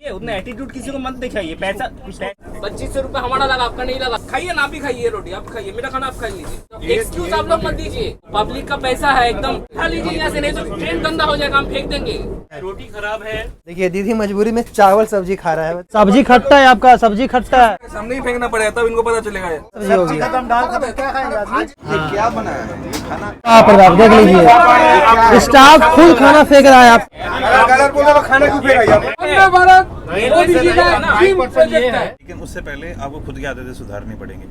उतना एटीट्यूड किसी को मत दिखाइए। पैसा 2500 रुपए हमारा लगा, आपका नहीं लगा। खाइए ना, आप भी खाइए रोटी, आप खाइए, मेरा खाना आप खा लीजिए। एक्सक्यूज आप लोग मत दीजिए, पब्लिक का पैसा है, एकदम खा लीजिए यहाँ से, नहीं तो ट्रेन गंदा हो जाएगा, हम फेंक देंगे। रोटी खराब है। देखिए दीदी मजबूरी में चावल सब्जी खा रहा है। सब्जी खट्टा है आपका, सब्जी खट्टा है, सामने ही फेंकना पड़ेगा तब इनको पता चलेगा। सब्जी होगी। क्या बनाया खाना? आप देख लीजिए, स्टाफ खुद खाना फेंक रहा है। आप खाना क्यों फेंका? लेकिन उससे पहले आपको खुद की आदतें सुधारनी पड़ेंगी।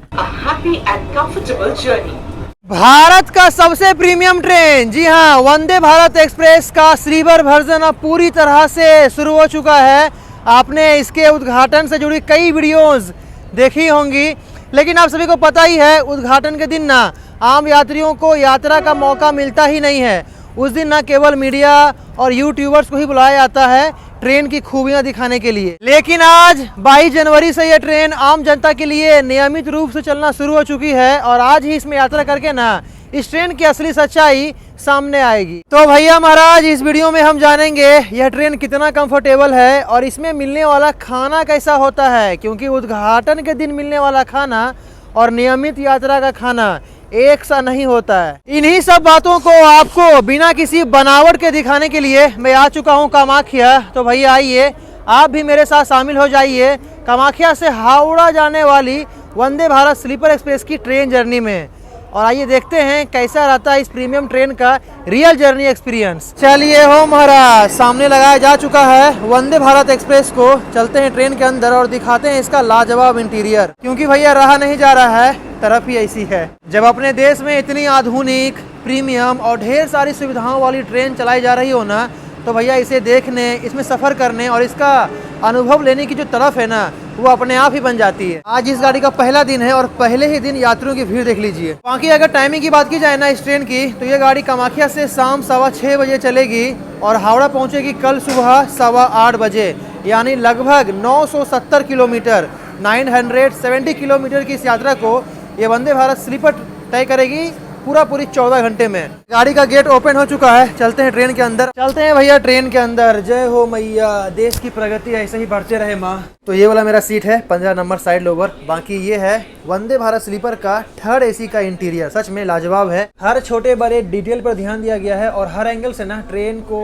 भारत का सबसे प्रीमियम ट्रेन, जी हाँ, वंदे भारत एक्सप्रेस का स्लीपर वर्जन अब पूरी तरह से शुरू हो चुका है। आपने इसके उद्घाटन से जुड़ी कई वीडियोस देखी होंगी, लेकिन आप सभी को पता ही है उद्घाटन के दिन ना आम यात्रियों को यात्रा का मौका मिलता ही नहीं है। उस दिन ना केवल मीडिया और यूट्यूबर्स को ही बुलाया जाता है ट्रेन की खूबियां दिखाने के लिए, लेकिन आज 22 जनवरी से यह ट्रेन आम जनता के लिए नियमित रूप से चलना शुरू हो चुकी है और आज ही इसमें यात्रा करके ना इस ट्रेन की असली सच्चाई सामने आएगी। तो भैया महाराज, इस वीडियो में हम जानेंगे यह ट्रेन कितना कंफर्टेबल है और इसमें मिलने वाला खाना कैसा होता है, क्योंकि उद्घाटन के दिन मिलने वाला खाना और नियमित यात्रा का खाना एक सा नहीं होता है। इन्हीं सब बातों को आपको बिना किसी बनावट के दिखाने के लिए मैं आ चुका हूँ कामाख्या। तो भैया आइए, आप भी मेरे साथ शामिल हो जाइए कामाख्या से हावड़ा जाने वाली वंदे भारत स्लीपर एक्सप्रेस की ट्रेन जर्नी में, और आइए देखते हैं कैसा रहता है इस प्रीमियम ट्रेन का रियल जर्नी एक्सपीरियंस। चलिए हो महाराज, सामने लगाया जा चुका है वंदे भारत एक्सप्रेस को। चलते हैं ट्रेन के अंदर और दिखाते हैं इसका लाजवाब इंटीरियर, क्योंकि भैया रहा नहीं जा रहा है, तरफ ही ऐसी है। जब अपने देश में इतनी आधुनिक, प्रीमियम और ढेर सारी सुविधाओं वाली ट्रेन चलाई जा रही हो ना, तो भैया इसे देखने, इसमें सफ़र करने और इसका अनुभव लेने की जो तरफ है ना, वो अपने आप ही बन जाती है। आज इस गाड़ी का पहला दिन है और पहले ही दिन यात्रियों की भीड़ देख लीजिए। बाकी अगर टाइमिंग की बात की जाए ना इस ट्रेन की, तो ये गाड़ी कामाख्या से शाम 6:15 बजे चलेगी और हावड़ा पहुंचेगी कल सुबह 8:15 बजे, यानी लगभग 970 किलोमीटर, 970 किलोमीटर की इस यात्रा को ये वंदे भारत स्लीपर तय करेगी पूरी 14 घंटे में। गाड़ी का गेट ओपन हो चुका है, चलते हैं ट्रेन के अंदर। चलते हैं भैया ट्रेन के अंदर। जय हो मैया, देश की प्रगति ऐसे ही बढ़ते रहे माँ। तो ये वाला मेरा सीट है 15 नंबर साइड लोवर। बाकी ये है वंदे भारत स्लीपर का 3rd AC का इंटीरियर, सच में लाजवाब है। हर छोटे बड़े डिटेल पर ध्यान दिया गया है और हर एंगल से ना ट्रेन को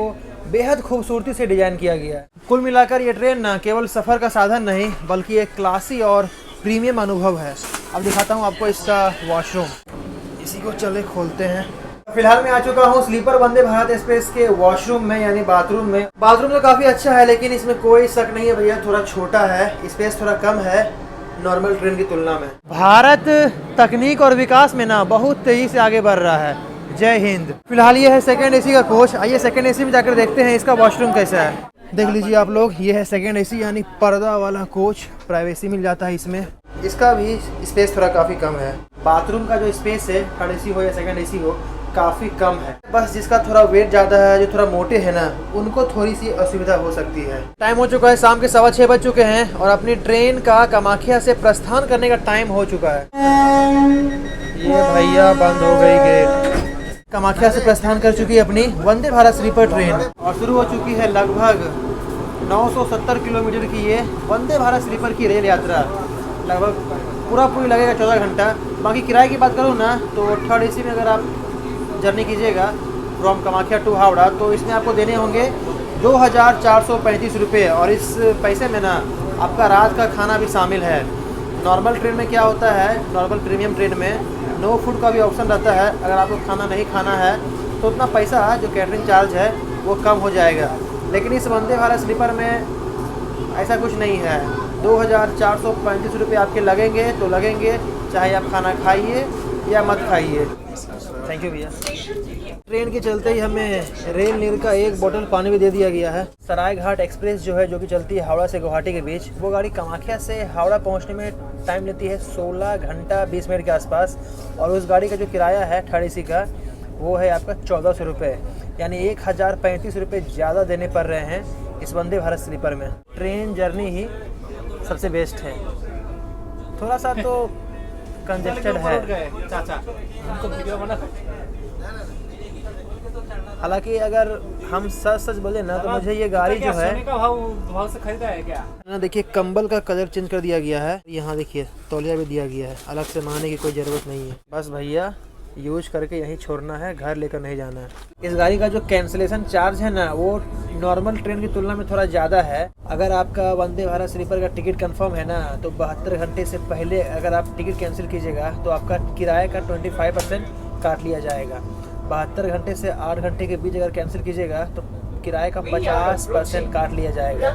बेहद खूबसूरती से डिजाइन किया गया है। कुल मिलाकर ये ट्रेन ना केवल सफर का साधन नहीं, बल्कि एक क्लासी और प्रीमियम अनुभव है। अब दिखाता हूँ आपको इसका वॉशरूम, इसी को चले खोलते हैं। फिलहाल मैं आ चुका हूँ स्लीपर वंदे भारत एक्सप्रेस के वॉशरूम में, यानी बाथरूम में। बाथरूम तो काफ़ी अच्छा है, लेकिन इसमें कोई शक नहीं है भैया, थोड़ा छोटा है, स्पेस थोड़ा कम है नॉर्मल ट्रेन की तुलना में। भारत तकनीक और विकास में ना बहुत तेजी से आगे बढ़ रहा है। जय हिंद। फिलहाल ये है 2nd AC का कोच। आइए 2nd AC में जाकर देखते हैं इसका वॉशरूम कैसा है। देख लीजिए आप लोग, ये है 2nd AC यानी पर्दा वाला कोच। प्राइवेसी मिल जाता है इसमें। इसका भी स्पेस थोड़ा काफ़ी कम है। बाथरूम का जो स्पेस है 3rd AC हो या 2nd AC हो, काफ़ी कम है। बस जिसका थोड़ा वेट ज़्यादा है, जो थोड़ा मोटे है ना, उनको थोड़ी सी असुविधा हो सकती है। टाइम हो चुका है, शाम के 6:15 बज चुके हैं और अपनी ट्रेन का कामाख्या से प्रस्थान करने का टाइम हो चुका है। ये भैया बंद हो गई गेट। कामाख्या से प्रस्थान कर चुकी है अपनी वंदे भारत स्लीपर ट्रेन और शुरू हो चुकी है लगभग 970 किलोमीटर की ये वंदे भारत स्लीपर की रेल यात्रा। लगभग पूरी लगेगा 14 घंटा। बाकी किराए की बात करूँ ना, तो 3rd AC में अगर आप जर्नी कीजिएगा फ्रॉम कामाख्या टू हावड़ा, तो इसमें आपको देने होंगे 2435 रुपये, और इस पैसे में ना आपका रात का खाना भी शामिल है। नॉर्मल ट्रेन में क्या होता है, नॉर्मल प्रीमियम ट्रेन में नो फूड का भी ऑप्शन रहता है। अगर आपको खाना नहीं खाना है तो उतना पैसा जो कैटरिंग चार्ज है वो कम हो जाएगा, लेकिन इस वंदे भारत स्लीपर में ऐसा कुछ नहीं है। 2435 रुपये आपके लगेंगे तो लगेंगे, चाहे आप खाना खाइए या मत खाइए। थैंक यू भैया। ट्रेन के चलते ही हमें रेल नीर का 1 बोतल पानी भी दे दिया गया है। सरायघाट एक्सप्रेस जो है, जो कि चलती है हावड़ा से गुवाहाटी के बीच, वो गाड़ी कामाख्या से हावड़ा पहुंचने में टाइम लेती है 16 घंटा 20 मिनट के आसपास, और उस गाड़ी का जो किराया है 3rd AC का, वो है आपका 1400 रुपये, यानी 1035 रुपये ज़्यादा देने पड़ रहे हैं इस वंदे भारत स्लीपर में। ट्रेन जर्नी ही सबसे बेस्ट है। थोड़ा सा तो कंजेस्टेड है। चाचा उनको वीडियो बना हालांकि अगर हम सच सच बोले ना तो मुझे ये गाड़ी जो है सोने का भाव से खरीदा है क्या? ना, देखिए कंबल का कलर चेंज कर दिया गया है। यहाँ देखिए तौलिया भी दिया गया है, अलग से नहाने की कोई ज़रूरत नहीं है। बस भैया यूज करके यहीं छोड़ना है, घर लेकर नहीं जाना है। इस गाड़ी का जो कैंसिलेशन चार्ज है ना वो नॉर्मल ट्रेन की तुलना में थोड़ा ज़्यादा है। अगर आपका वंदे भारत स्लीपर का टिकट कंफर्म है ना तो 72 घंटे से पहले अगर आप टिकट कैंसिल कीजिएगा तो आपका किराए का 25% काट लिया जाएगा। 72 घंटे से 8 घंटे के बीच अगर कैंसिल कीजिएगा तो किराए का 50% काट लिया जाएगा।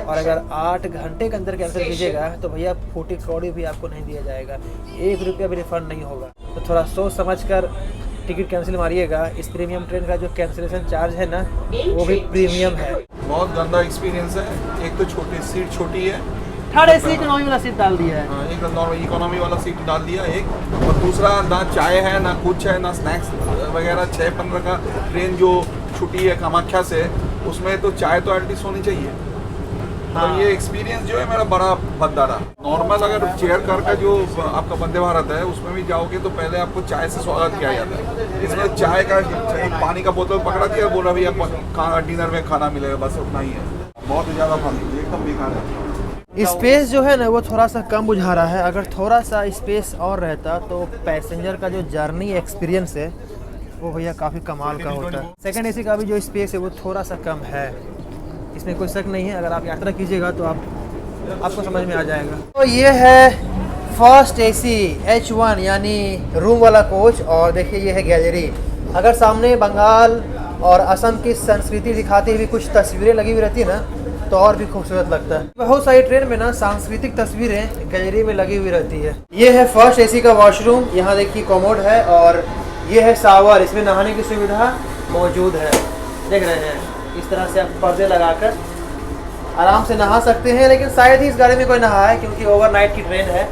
और अगर 8 घंटे के अंदर कैंसिल कीजिएगा तो भैया फूटी कौड़ी भी आपको नहीं दिया जाएगा, 1 रुपया भी रिफंड नहीं होगा। तो थोड़ा सोच समझ कर टिकट कैंसिल मारिएगा। इस प्रीमियम ट्रेन का जो कैंसिलेशन चार्ज है ना वो भी प्रीमियम है। बहुत गंदा एक्सपीरियंस है। एक तो छोटी सीट छोटी है, थर्ड एसी इकोनॉमी वाला सीट डाल दिया है। एक नॉर्मल इकोनॉमी वाला सीट डाल दिया एक, और दूसरा ना चाय है ना कुछ है ना स्नैक्स वगैरह। 6:15 का ट्रेन जो छुट्टी है कामाख्या से, उसमें तो चाय तो एटलीस्ट होनी चाहिए। हाँ। तो ये एक्सपीरियंस जो है मेरा बड़ा भद्दा रहा। नॉर्मल अगर चेयर कार का जो आपका वंदे भारत है उसमें भी जाओगे तो पहले आपको चाय से स्वागत किया जाता है। इसमें चाय का एक पानी का बोतल पकड़ा दिया, बोला भैया डिनर में खाना मिलेगा, बस उतना ही है। बहुत ज़्यादा फालतू, एकदम बेकार है। स्पेस जो है ना वो थोड़ा सा कम बुझा रहा है। अगर थोड़ा सा स्पेस और रहता तो पैसेंजर का जो जर्नी एक्सपीरियंस है वो भैया काफ़ी कमाल का होता है। सेकंड एसी का भी जो स्पेस है वो थोड़ा सा कम है, इसमें कोई शक नहीं है। अगर आप यात्रा कीजिएगा तो आपको समझ में आ जाएगा। तो ये है फर्स्ट एसी H1 यानी रूम वाला कोच। और देखिए ये है गैलरी। अगर सामने बंगाल और असम की संस्कृति दिखाती हुई कुछ तस्वीरें लगी हुई रहती है ना तो और भी खूबसूरत लगता है। बहुत सारी ट्रेन में ना सांस्कृतिक तस्वीरें गैलरी में लगी हुई रहती है। ये है फर्स्ट एसी का वॉशरूम। यहाँ देखिए कॉमोड है और ये है शावर, इसमें नहाने की सुविधा मौजूद है। देख रहे हैं इस तरह से आप पर्दे लगाकर आराम से नहा सकते हैं। लेकिन शायद ही इस गाड़ी में कोई नहा है क्योंकि ओवरनाइट की ट्रेन है।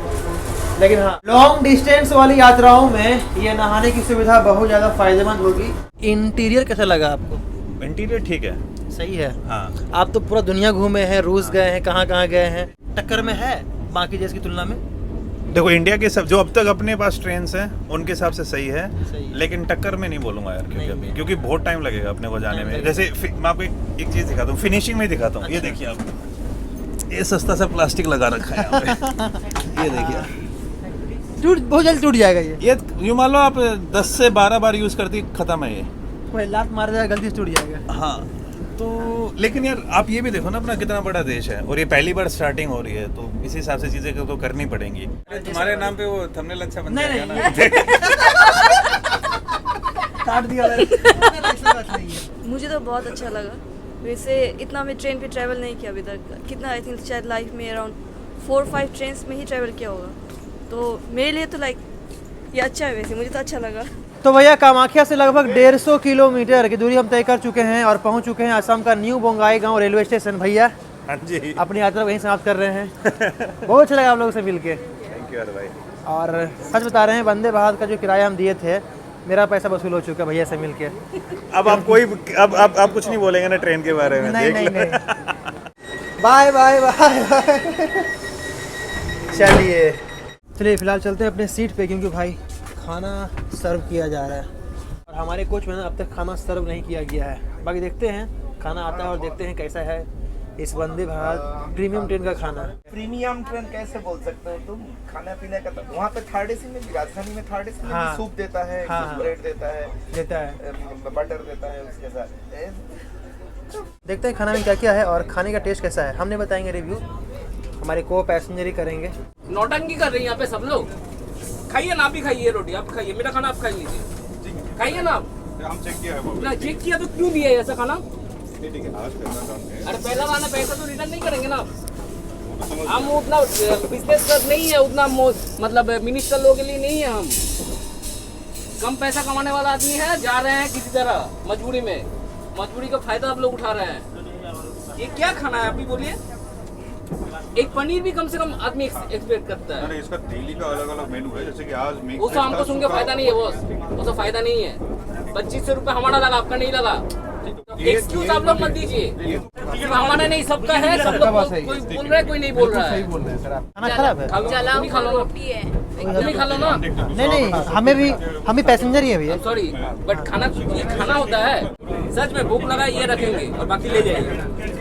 लेकिन हाँ, लॉन्ग डिस्टेंस वाली यात्राओं में ये नहाने की सुविधा बहुत ज़्यादा फायदेमंद होगी। इंटीरियर कैसा लगा आपको? इंटीरियर ठीक है, सही है। हाँ। आप तो पूरा दुनिया घूमे हैं, रूस गए हैं, कहाँ कहाँ गए हैं, टक्कर में है बाकी देश की तुलना में? देखो इंडिया के सब जो अब तक अपने पास ट्रेन हैं उनके हिसाब से सही है, सही है। लेकिन टक्कर में नहीं बोलूंगा यार, नहीं। क्योंकि बहुत टाइम लगेगा अपने को जाने में। जैसे मैं आपको एक चीज़ दिखाता हूँ, फिनिशिंग में दिखाता हूँ। ये देखिए आप, ये सस्ता सा प्लास्टिक लगा रखा है यहाँ पे। ये देखिए बहुत जल्दी टूट जाएगा ये यूँ मान लो आप 10 से 12 बार यूज़ करती खत्म है ये। कोई लात मार जाएगा गलती से टूट जाएगा। हाँ, तो लेकिन यार आप ये भी देखो ना अपना कितना बड़ा देश है और ये पहली बार स्टार्टिंग हो रही है, तो इस हिसाब से चीजें तो करनी पड़ेंगी। तुम्हारे नाम पे वो थंबनेल अच्छा बन जाएगा ना। काट दिया मैंने। ऐसी बात नहीं है। मुझे तो बहुत अच्छा लगा। वैसे इतना मैं ट्रेन पे ट्रैवल नहीं किया अभी तक। कितना आई थिंक शायद लाइफ में अराउंड 4-5 ट्रेन में ही ट्रैवल किया होगा। तो मेरे लिए तो लाइक ये अच्छा है। वैसे मुझे तो अच्छा लगा। तो भैया कामाख्या से लगभग 150 किलोमीटर की दूरी हम तय कर चुके हैं और पहुंच चुके हैं असम का न्यू बोंगाईगांव रेलवे स्टेशन। भैया हाँ जी, अपनी यात्रा वहीं समाप्त कर रहे हैं। बहुत अच्छा लगा आप लोगों से मिलके। थैंक यू भाई। और सच बता रहे हैं, वंदे भारत का जो किराया हम दिए थे मेरा पैसा वसूल हो चुका भैया से मिलके। अब आप कोई अब आप कुछ नहीं बोलेंगे ना ट्रेन के बारे में? नहीं। Bye bye bye bye. चलिए फिलहाल चलते हैं अपने सीट पे, क्योंकि भाई खाना सर्व किया जा रहा है और हमारे कोच में ना अब तक खाना सर्व नहीं किया गया है। बाकी देखते हैं खाना आता है और देखते हैं कैसा है इस वंदे भारत प्रीमियम ट्रेन का खाना। प्रीमियम ट्रेन कैसे बोल सकते हो तुम? खाने पीने का तो वहाँ पे थर्ड एसी में भी, राजधानी में थर्ड एसी में हाँ। भी सूप देता है, हाँ, कुछ ब्रेड देता है, बटर देता है उसके साथ। देखते हैं खाना में क्या क्या है और खाने का टेस्ट कैसा है। हमने बताएंगे रिव्यू, हमारे को पैसेंजर ही करेंगे। नौटंकी कर रही है यहाँ पे सब लोग। खाइए ना, आप भी खाइए रोटी, आप खाइए, मेरा खाना आप खा लीजिए। खाइए ना आप। हम चेक किया है ना चेक किया तो क्यों दिया है ऐसा खाना? अरे पहला खाना पैसा तो रिटर्न नहीं करेंगे ना आप। हम उतना बिजनेस नहीं है, उतना मतलब मिनिस्टर लोगों के लिए नहीं है। हम कम पैसा कमाने वाला आदमी है, जा रहे हैं किसी तरह मजबूरी में। मजबूरी का फायदा आप लोग उठा रहे हैं। ये क्या खाना है आप भी बोलिए? एक पनीर भी कम से कम आदमी एक्सपेक्ट करता है। अरे इसका डेली का अलग अलग मेनू है, जैसे कि आज वो तो हमको सुन के फायदा नहीं है बॉस, वो तो फायदा नहीं है। 2500 रुपये हमारा लगा, आपका नहीं लगा। एक्सक्यूज आप लोग मत दीजिए, हमारा नहीं सबका है। सब लोग कोई बोल रहा है, कोई नहीं बोल रहा है। खाना खराब है? तुम ही खा लो ना, तुम ही खा लो ना। नहीं हम भी पैसेंजर ही है भैया। सॉरी बट खाना ये खाना होता है। सच में भूख लगा ये रखेंगे और बाकी ले जाएंगे।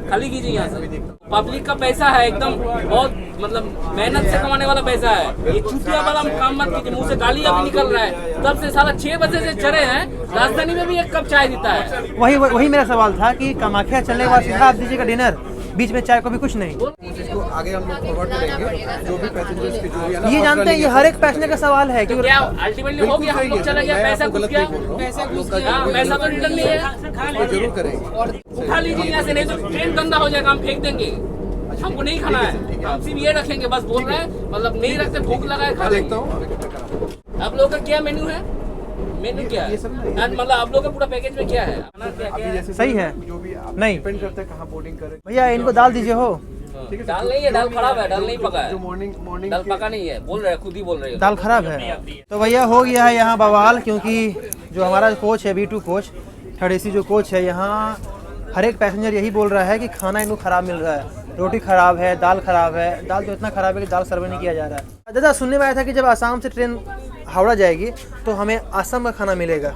खाली कीजिए यहाँ से। पब्लिक का पैसा है एकदम, बहुत मतलब मेहनत से कमाने वाला पैसा है। ये चुतिया वाला काम मत कीजिए, मुंह से गालियाँ भी निकल रहा है। तब से साला 6 बजे से चढ़े हैं, राजधानी में भी 1 कप चाय देता है। वही मेरा सवाल था कि कामाख्या चलने के बाद सीधा आप दीजिएगा डिनर, बीच में चाय को भी कुछ नहीं। इसको आगे हम लोग फॉरवर्ड करेंगे, जो भी पैसेंजर्स के जो भी है ना, ये जानते हैं ये हर एक पैसेंजर का सवाल है तो क्या अल्टीमेटली हो गया, हम लोग चला गया, पैसा घुस गया, पैसा तो रिटर्न नहीं है, जरूर करेंगे। उठा लीजिए यहाँ से, नहीं तो ट्रेन गंदा हो जाएगा, हम फेंक देंगे। हमको नहीं खाना है, हम सिर्फ ये रखेंगे, बस बोल रहे हैं, मतलब नहीं रखते, भूख लगा है खा देखता हूँ आप लोगों का क्या मेन्यू है? मेन्यू क्या है मतलब आप लोगों का पूरा पैकेज में क्या है? सही है जो भी नहीं डिपेंड करता है कहाँ बोर्डिंग करें। भैया इनको दाल दीजिए हो। दाल नहीं है, दाल खराब है, दाल नहीं पका है, जो मॉर्निंग दाल पका नहीं है, बोल रहे हैं, खुद ही बोल रहे हो। दाल खराब है तो भैया हो गया है यहाँ बवाल, क्योंकि जो हमारा कोच है V2 कोच, थर्ड AC जो कोच है, यहाँ हर एक पैसेंजर यही बोल रहा है कि खाना इनको खराब मिल रहा है। रोटी खराब है, दाल खराब है, दाल तो इतना खराब है कि दाल सर्व नहीं किया जा रहा है। दादा सुनने में आया था कि जब आसाम से ट्रेन हावड़ा जाएगी तो हमें असम का खाना मिलेगा,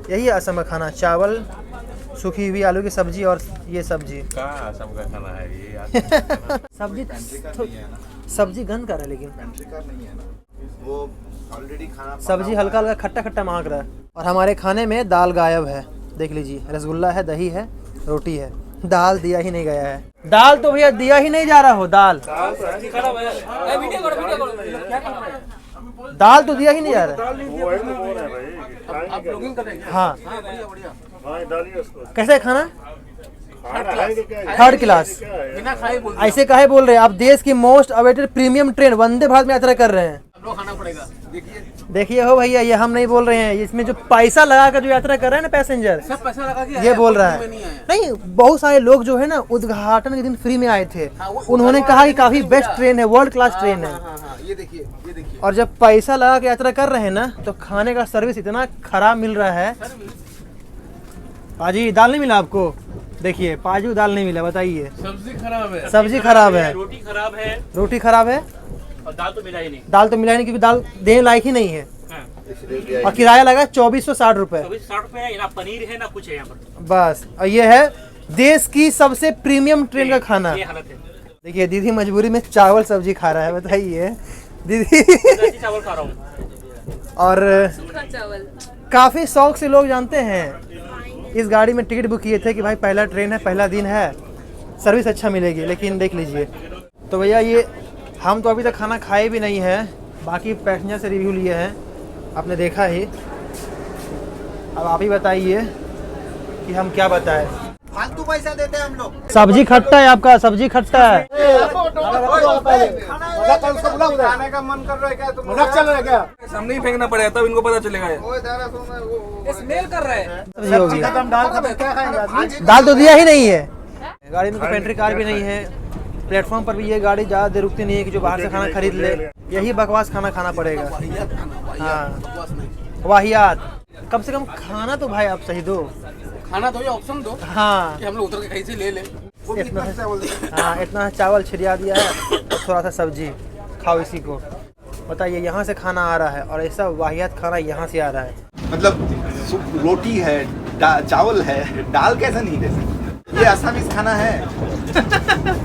यही है असम का खाना, चावल, सूखी हुई आलू की सब्जी और ये सब्जी। कहाँ असम का खाना है ये? सब्जी गन कर रहा है, लेकिन नहीं है ना वो ऑलरेडी खाना सब्जी हल्का हल्का खट्टा खट्टा महक रहा है। और हमारे खाने में दाल गायब है, देख लीजिए, रसगुल्ला है, दही है, रोटी है, दाल दिया ही नहीं गया है। दाल तो भैया दिया ही नहीं जा रहा हो, दाल दाल तो दिया ही नहीं जा रहा। हाँ कैसा है खाना? Third class. ऐसे काहे बोल रहे हैं आप? देश की most awaited premium train Vande Bharat में यात्रा कर रहे हैं। खाना पड़ेगा। देखिए हो भैया, ये हम नहीं बोल रहे हैं, इसमें जो पैसा लगा कर जो यात्रा कर रहे हैं ना पैसेंजर, सब पैसा लगा के ये बोल रहा है। नहीं, बहुत सारे लोग जो है ना उद्घाटन के दिन फ्री में आए थे, उन्होंने कहा कि काफी बेस्ट ट्रेन है, वर्ल्ड क्लास ट्रेन है। ये देखिए और जब पैसा लगा के यात्रा कर रहे हैं ना, तो खाने का सर्विस इतना खराब मिल रहा है। पाजी दाल नहीं मिला आपको? देखिए पाजू दाल नहीं मिला, बताइए। सब्जी खराब है, सब्जी खराब है, रोटी खराब है, रोटी खराब है, और दाल तो मिला ही नहीं। दाल तो मिला ही नहीं, क्योंकि दाल देने लायक ही नहीं है। और किराया लगा 2460 रुपए। 2460 रुपए है, ना पनीर है ना कुछ है यहाँ पर बस। और ये है देश की सबसे प्रीमियम ट्रेन का खाना। ये हालत है। देखिए दीदी मजबूरी में चावल सब्जी खा रहा है, बताइए दीदी। चावल खा रहा हूँ और चावल काफी शौक से लोग जानते हैं, इस गाड़ी में टिकट बुक किए थे कि भाई पहला ट्रेन है, पहला दिन है, सर्विस अच्छा मिलेगी। लेकिन देख लीजिए, तो भैया ये हम तो अभी तक खाना खाए भी नहीं है, बाकी पैसेंजर से रिव्यू लिए हैं, आपने देखा ही। अब आप ही बताइए कि हम क्या बताएं। फालतू पैसा देते हैं हम लोग। सब्जी खट्टा है आपका, सब्जी खट्टा है। खाने का मन कर रहा है क्या? तुम मजाक चल रहा है क्या? सामने ही फेंकना पड़ेगा, तब इनको पता चलेगा। स्मेल कर रहा है। सब्जी होगी। दाल खत्म, क्या खाएंगे? दाल तो दिया ही नहीं है। गाड़ी में कोई पेंट्री कार भी नहीं है, प्लेटफॉर्म पर भी ये गाड़ी ज़्यादा देर रुकती नहीं है कि जो बाहर से खाना खरीद ले। यही बकवास खाना खाना पड़ेगा। हाँ वाहियात। कम से कम खाना तो भाई आप सही दो, खाना दो या ऑप्शन दो हाँ कि हम लोग उतर के कहीं से ले ले। इतना हाँ इतना चावल छिड़िया दिया है और थोड़ा सा सब्जी, खाओ इसी को। बताइए यहाँ से खाना आ रहा है और ऐसा वाहियात खाना यहाँ से आ रहा है। मतलब रोटी है, चावल है, दाल कैसे नहीं दे सकते? ये असमीज खाना है।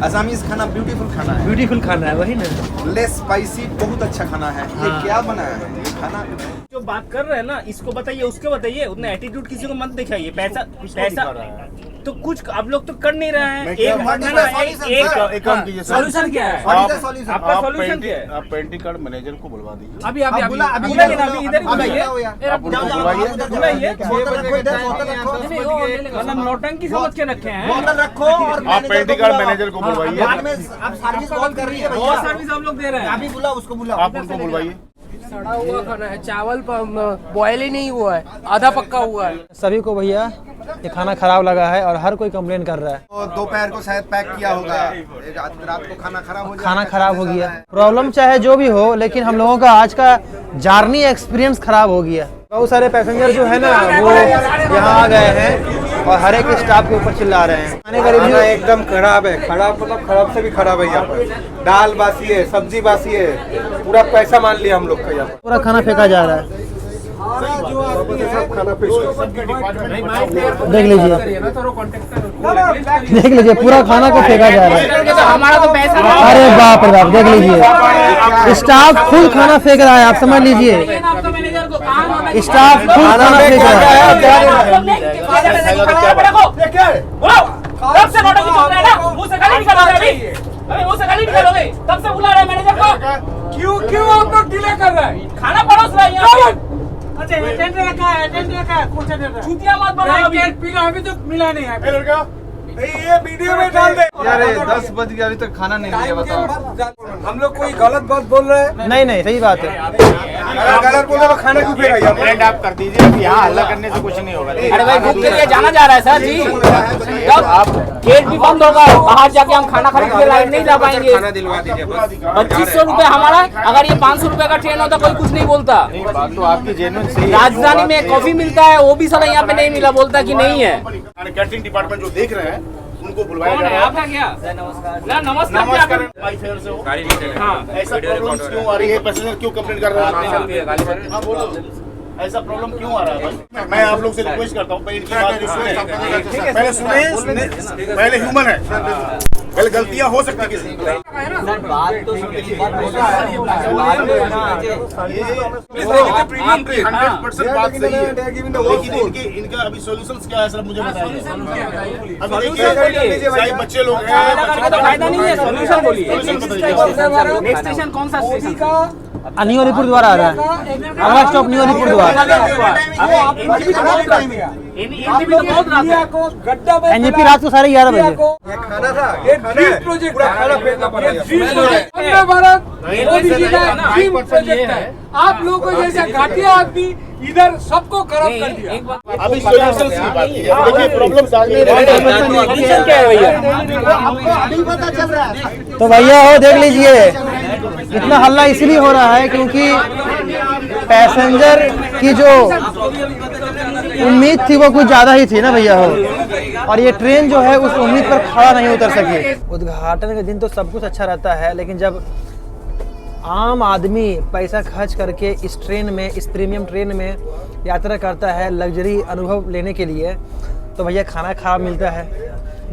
असमीज खाना ब्यूटीफुल खाना है, ब्यूटीफुल खाना है, वही ना। लेस स्पाइसी, बहुत अच्छा खाना है। ये हाँ। क्या बनाया है ये खाना? जो बात कर रहे हैं ना, इसको बताइए, उसको बताइए, उतना एटीट्यूड किसी को मत दिखाइए। पैसा तो कुछ आप लोग तो कर नहीं रहे हैं। एक काम कीजिए, सॉल्यूशन क्या है? आपका सॉल्यूशन क्या है? आप पेंटिंग कार्ड मैनेजर को बुलवा दीजिए। अभी बुलाइए ना, अभी इधर ही बुलाइए, मतलब नौटंकी समझ के रखे हैं। रखो और आप पेंटिंग कार्ड मैनेजर को बुलवाइए। आप सर्विस कॉल कर रही है, बहुत सर्विस हम लोग दे रहे हैं। अभी बुलाओ, उसको बुलाओ। आप उनको बुलवाइए। सड़ा हुआ खाना है, चावल बॉयल ही नहीं हुआ है, आधा पक्का हुआ है। सभी को भैया ये खाना खराब लगा है और हर कोई कंप्लेन कर रहा है। तो दोपहर को शायद पैक किया होगा, रात को खाना खराब हो जाएगा। खाना खराब हो गया। प्रॉब्लम चाहे जो भी हो, लेकिन हम लोगों का आज का जर्नी एक्सपीरियंस खराब हो गया। बहुत सारे पैसेंजर जो है ना वो यहाँ आ गए हैं और हर एक स्टाफ के ऊपर चिल्ला रहे हैं। खाने का रिव्यू एकदम खराब है, खराब मतलब खराब से भी खराब है। यहाँ पर दाल बासी है, सब्जी बासी है, पूरा पैसा मान लिया हम लोग का। यहाँ पूरा खाना फेंका जा रहा है। देख लीजिए, देख लीजिए पूरा खाना को फेंका जा रहा है। तो हमारा तो पैसा अरे बाप रे बाप, देख लीजिए स्टाफ खुद खाना फेंक रहा है, आप समझ लीजिए स्टाफ खुद खाना फेंक रहा है। तब से बुला रहे मैनेजर को, क्यों आप लोग डिले कर रहे हैं? खाना परोस रहे हैं यहाँ पे। अच्छा टेंडर रखा है कौन सा टेंडर? छुट्टियां मत बनाओ, अभी तो मिला नहीं है। ये वीडियो में डाल दे यार। 10 बज गया अभी तक खाना नहीं दिया, बताओ। हम लोग कोई गलत बात बोल रहे हैं? नहीं नहीं, सही बात है। गलत बोले तो खाना क्यों फेंका? ब्रेड आप कर दीजिए, अब यहाँ हल्ला करने से कुछ नहीं होगा। अरे भाई भूख के लिए जाना जा रहा है सर जी, जब आप गेट भी बंद होगा बाहर जाके हम खाना खरीद के लाइन नहीं जा पाएंगे। 2500 रुपए हमारा, अगर ये 500 रुपए का ट्रेन होता कोई कुछ नहीं बोलता। बात तो आपकी जेन्युइन सही है। राजधानी में कॉफी मिलता है, वो भी साला यहाँ पे नहीं मिला, बोलता कि नहीं है। कैटरिंग डिपार्टमेंट जो देख रहे हैं उनको बुलवाया कौन है आपका क्या? नमस्कार। हाँ, ऐसा प्रॉब्लम क्यों आ रही है? पैसेंजर क्यों कंप्लेंट कर रहे हैं? हाँ बोलो, ऐसा प्रॉब्लम क्यों आ रहा है? मैं आप लोग से रिक्वेस्ट करता हूँ, इनकी बात जो सुने, पहले सुने, पहले ह्यूमन है, पहले गलतियाँ हो सकती किसी की। प्रीमियम ट्रेन 100% बात सही है, लेकिन इनका अभी सॉल्यूशंस क्या है सर, मुझे बताइए। अभी देखिए सारे बच्चे लोग हैं, फायदा नहीं है, सॉल्यूशन बोलिए। बताइए। नेक्स्ट स्टेशन कौन सा स्टेशन? न्यू अलीपुर द्वारा आ रहा है, अगला स्टॉप न्यू अलीपुर द्वारा। एनजीपी रात को 11:30 बजे। ये खाना था, ये प्रोजेक्ट खाना फेंकना पड़ा। प्रोजेक्ट है, आप लोगों जैसे घाटिया आदमी इधर सबको खराब कर दिया। अभी सॉल्यूशंस की बात है, देखिए प्रॉब्लम सामने क्या है भैया? तो भैया हो देख लीजिए, इतना हल्ला इसलिए हो रहा है क्योंकि पैसेंजर की जो उम्मीद थी वो कुछ ज़्यादा ही थी ना भैया हो, और ये ट्रेन जो है उस उम्मीद पर खड़ा नहीं उतर सकी। उद्घाटन के दिन तो सब कुछ अच्छा रहता है, लेकिन जब आम आदमी पैसा खर्च करके इस ट्रेन में, इस प्रीमियम ट्रेन में यात्रा करता है लग्जरी अनुभव लेने के लिए, तो भैया खाना खराब मिलता है,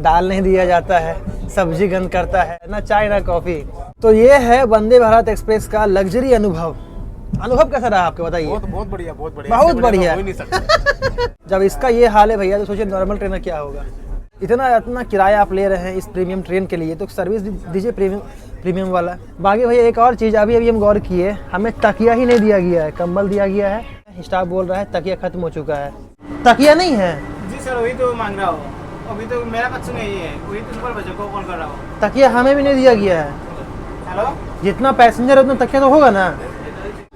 दाल नहीं दिया जाता है, सब्जी गंद करता है, ना चाय ना कॉफ़ी। तो ये है वंदे भारत एक्सप्रेस का लग्जरी अनुभव। अनुभव कैसा रहा आपको बताइए? बहुत बढ़िया, बहुत बढ़िया, बहुत बढ़िया। हो ही नहीं सकता। जब इसका ये हाल है भैया, तो सोचिए नॉर्मल ट्रेन में क्या होगा। इतना किराया आप ले रहे हैं इस प्रीमियम ट्रेन के लिए, तो सर्विस दीजिए प्रीमियम वाला। बाकी भैया एक और चीज़ अभी हम गौर किए, हमें तकिया ही नहीं दिया गया है, कंबल दिया गया है। स्टाफ बोल रहा है तकिया खत्म हो चुका है, तकिया नहीं है। जी सर, वही तो मांग रहा हो, अभी तो मेरा कच्छ नहीं है, वही तो सुपर बच्चों को कॉल कर रहा हूँ। तकिया हमें भी नहीं दिया गया है। हेलो, जितना पैसेंजर है उतना तकिया तो होगा ना,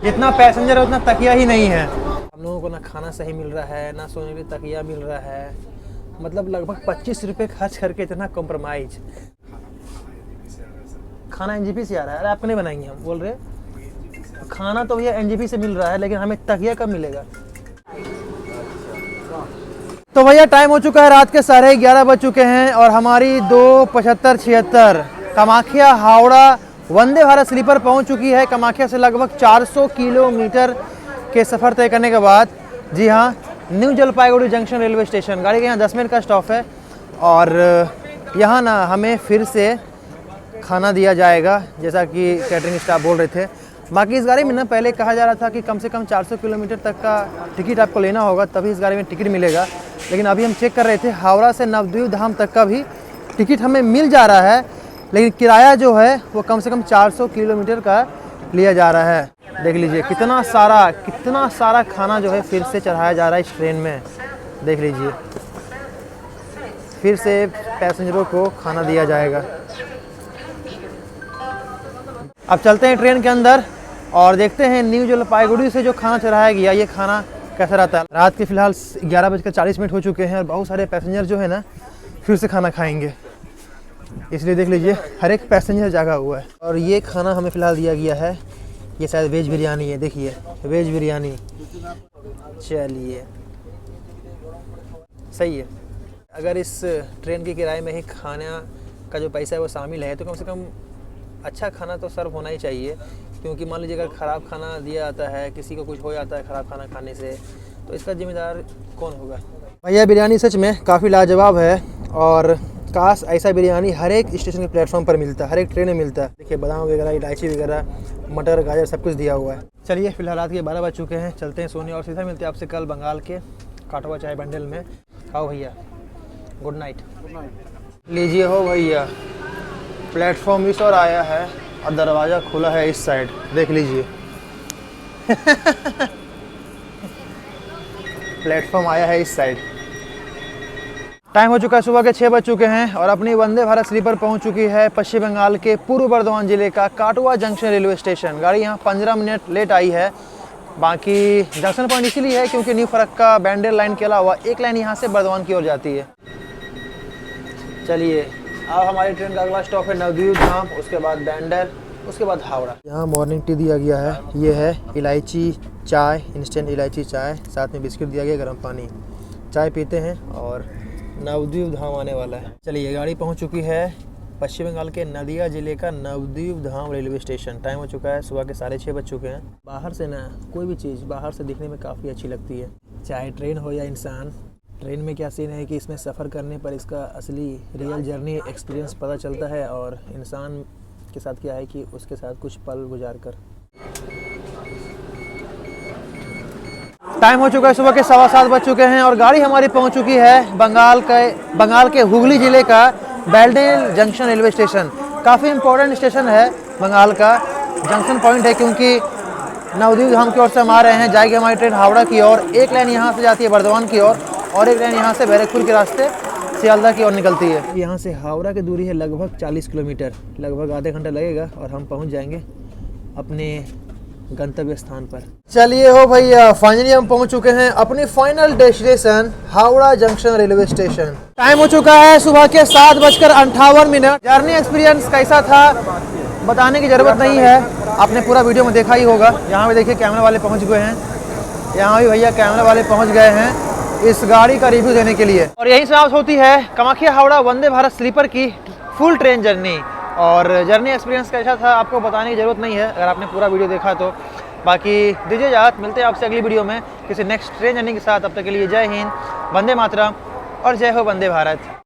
जितना पैसेंजर है उतना तकिया ही नहीं है। हम लोगों को ना खाना सही मिल रहा है, ना सोने के लिए तकिया मिल रहा है, मतलब लगभग 25 रुपये खर्च करके इतना कॉम्प्रोमाइज। खाना एनजीपी से आ रहा है, अरे आपको नहीं बनाएंगे हम बोल रहे, खाना तो भैया एनजीपी से मिल रहा है, लेकिन हमें तकिया कब मिलेगा? तो भैया टाइम हो चुका है, रात के 11:30 बज चुके हैं, और हमारी 2:75-76 कामाख्या हावड़ा वंदे भारत स्लीपर पहुंच चुकी है। कामाख्या से लगभग 400 किलोमीटर के सफ़र तय करने के बाद, जी हाँ, new Jalpaiguri junction railway station, गाड़ी के यहाँ 10 मिनट का स्टॉप है, और यहाँ ना हमें फिर से खाना दिया जाएगा, जैसा कि कैटरिंग स्टाफ बोल रहे थे। बाकी इस गाड़ी में ना पहले कहा जा रहा था कि कम से कम 400 किलोमीटर तक का टिकट आपको लेना होगा, तभी इस गाड़ी में टिकट मिलेगा। लेकिन अभी हम चेक कर रहे थे, हावड़ा से नवद्वीप धाम तक का भी टिकट हमें मिल जा रहा है, लेकिन किराया जो है वो कम से कम 400 किलोमीटर का लिया जा रहा है। देख लीजिए कितना सारा खाना जो है फिर से चढ़ाया जा रहा है इस ट्रेन में। देख लीजिए, फिर से पैसेंजरों को खाना दिया जाएगा। अब चलते हैं ट्रेन के अंदर और देखते हैं न्यू जलपाईगुड़ी से जो खाना चढ़ाया गया, ये खाना कैसा रहता है। रात के फिलहाल 11:40 हो चुके हैं, और बहुत सारे पैसेंजर जो है ना फिर से खाना खाएंगे, इसलिए देख लीजिए हर एक पैसेंजर जागा हुआ है। और ये खाना हमें फ़िलहाल दिया गया है, ये शायद वेज बिरयानी है, देखिए वेज बिरयानी। चलिए सही है, अगर इस ट्रेन के किराए में ही खाना का जो पैसा है वो शामिल है, तो कम से कम अच्छा खाना तो सर्व होना ही चाहिए, क्योंकि मान लीजिए अगर ख़राब खाना दिया जाता है, किसी को कुछ हो जाता है ख़राब खाना खाने से, तो इसका जिम्मेदार कौन होगा। भैया बिरयानी सच में काफ़ी लाजवाब है, और काश ऐसा बिरयानी हर एक स्टेशन के प्लेटफॉर्म पर मिलता है, हर एक ट्रेन में मिलता है। देखिए बादाम वगैरह, इलायची वगैरह, मटर, गाजर सब कुछ दिया हुआ है। चलिए फिलहाल रात के 12 बज चुके हैं, चलते हैं सोने और सीधा मिलते हैं आपसे कल बंगाल के काटवा चाय बंडल में। खाओ भैया, गुड नाइट। लीजिए हो भैया, प्लेटफॉर्म इस और आया है और दरवाज़ा खुला है इस साइड, देख लीजिए। प्लेटफॉर्म आया है इस साइड। टाइम हो चुका है, सुबह के 6 बज चुके हैं और अपनी वंदे भारत स्लीपर पहुंच चुकी है पश्चिम बंगाल के पूर्व बर्धमान जिले का काटवा जंक्शन रेलवे स्टेशन। गाड़ी यहां 15 मिनट लेट आई है। बाकी जंक्शन पॉइंट इसीलिए है क्योंकि न्यू फरक्का बैंडेल लाइन के अलावा एक लाइन यहां से बर्धमान की ओर जाती है। चलिए अब हमारी ट्रेन का अगला स्टॉप है नवद्वीप धाम, उसके बाद बैंडेल, उसके बाद हावड़ा। यहाँ मॉर्निंग टी दिया गया है, ये है इलायची चाय, इंस्टेंट इलायची चाय, साथ में बिस्किट दिया गया, गर्म पानी। चाय पीते हैं और नवद्वीप धाम आने वाला है। चलिए गाड़ी पहुंच चुकी है पश्चिम बंगाल के नदिया जिले का नवद्वीप धाम रेलवे स्टेशन। टाइम हो चुका है सुबह के 6:30 बज चुके हैं। बाहर से ना कोई भी चीज़ बाहर से दिखने में काफ़ी अच्छी लगती है, चाहे ट्रेन हो या इंसान। ट्रेन में क्या सीन है कि इसमें सफ़र करने पर इसका असली रियल जर्नी एक्सपीरियंस पता चलता है, और इंसान के साथ क्या है कि उसके साथ कुछ पल गुजार कर। टाइम हो चुका है सुबह के 7:15 बज चुके हैं और गाड़ी हमारी पहुंच चुकी है बंगाल के हुगली ज़िले का बैंडेल जंक्शन रेलवे स्टेशन। काफ़ी इम्पोर्टेंट स्टेशन है, बंगाल का जंक्शन पॉइंट है, क्योंकि नवद्वीप धाम की ओर से हम आ रहे हैं। जाएगी हमारी ट्रेन हावड़ा की ओर, एक लाइन यहाँ से जाती है बर्धमान की ओर और एक लाइन यहाँ से बैरकपुर के रास्ते सियालदह की ओर निकलती है। यहाँ से हावड़ा की दूरी है लगभग 40 किलोमीटर, लगभग आधे घंटा लगेगा और हम पहुँच जाएंगे अपने गंतव्य स्थान पर। चलिए हो भैया, फाइनली हम पहुंच चुके हैं अपनी final destination Howrah junction railway station. Time हो चुका है सुबह के 7:58। जर्नी एक्सपीरियंस कैसा था बताने की ज़रूरत नहीं है, आपने पूरा वीडियो में देखा ही होगा। यहाँ पे देखिए कैमरा वाले पहुँच गए हैं, यहाँ भी भैया कैमरा वाले पहुँच गए हैं इस गाड़ी का रिव्यू देने के लिए। और यहीं समाप्त होती है कामाख्या हावड़ा वंदे भारत स्लीपर की फुल ट्रेन जर्नी। और जर्नी एक्सपीरियंस कैसा था आपको बताने की ज़रूरत नहीं है अगर आपने पूरा वीडियो देखा तो। बाकी दीजिए इजाज़त, मिलते हैं आपसे अगली वीडियो में किसी नेक्स्ट ट्रेन जर्नी के साथ। तब तक के लिए जय हिंद, वंदे मातरम और जय हो वंदे भारत।